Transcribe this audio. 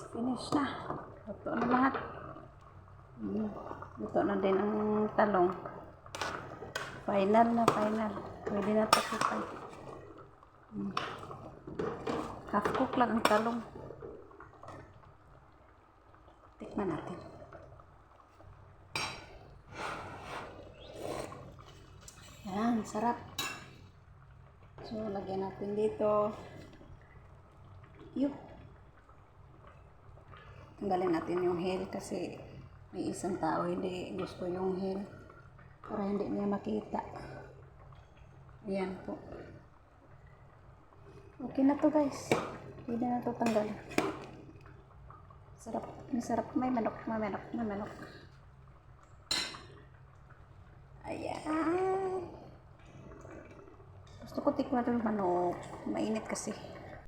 Finish na. Luto na lahat. Luto na din ang talong. Final na, final. Pwede na takipay. Half cook lang ang talong. Tikman natin. Yan, sarap. So, lagyan natin dito. Tanggalin natin yung heel kasi may isang tao hindi gusto yung heel para hindi niya makita. Ayan po. Okay na to guys. Pwede na to tanggalin. Sarap. Masarap. May manok. Ayan. Gusto ko tikman yung manok. Mainit kasi.